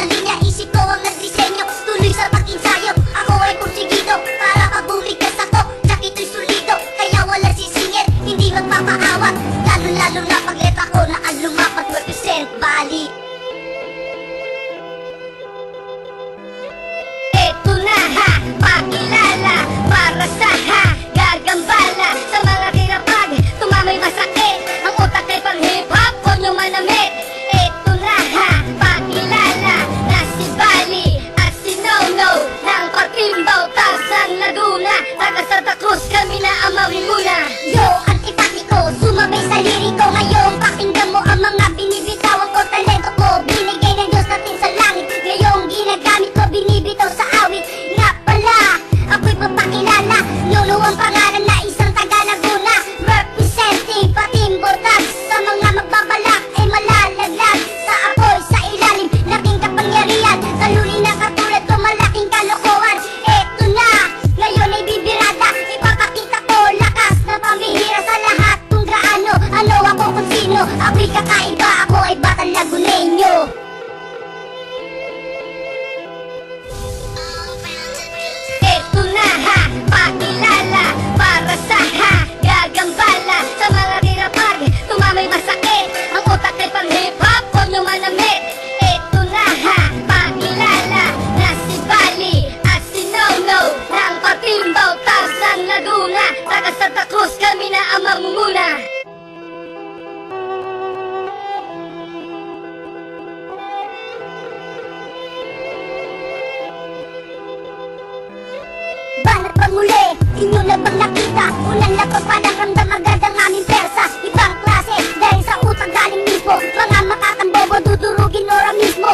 mga linya, isip ko ang nagdisenyo. Tuloy sa pag-insayo, ako ay porsigido. Para pag bumigkas ako, tsak ito'y solido. Kaya wala sisingit, hindi magpapaawat. Lalo na pag-let ako na ang lumapat. Represent Bali. Eto na ha, pakilala para sa ha, gagambala sa mga kinapag, tumamay masakit. Ang utak ay pang hip-hop, huwag nyo manamit. Eto na ha, pakilala na si Bali at si No-No ng Patimbaw, Tagsang Laguna. Taga Santa Cruz, kami na ang mawimuna. Yo, antipatiko, sumabay sa liriko. Ngayon, pakinggan mo ang mga binibitawan ko. Talento ko, binigay ng Diyos natin sa langit. Ngayon, ginagamit ko, binibitaw sa awit. Nga pala, ako'y papakilala. No-No ang pangalan na isang taga Laguna. Representing Patimbaw, Tags. Sa mga magbabalak ay malalaglag. Sa apoy, sa ilalim, laking kapangyarihan. Taluli na katulad ko, malaking kalokohan. Eto na, ngayon ay bibirada. Ipapakita ko, lakas na pambihira sa lahat. Kung gaano, ano ako kung sino. Ako'y kakaiba, ako ay batang Laguneño. Eto na ha, pakilala para sa ha, gagambala sa mga kinapag, tumamay masakit. Ang utak ay pang hip-hop, huwag nyo manamit. Eto na ha, pakilala na si Bali at si No-No ng Patimbaw, Tagsang Laguna. Taga Santa Cruz, kami na ang mamumuna. Banat pang muli, inyo na bang nakita? Ulan na palang ramdam agad ang aming persa. Ibang klase, dahil sa utak galing mismo. Mga makatambobo, dudurugin ora mismo.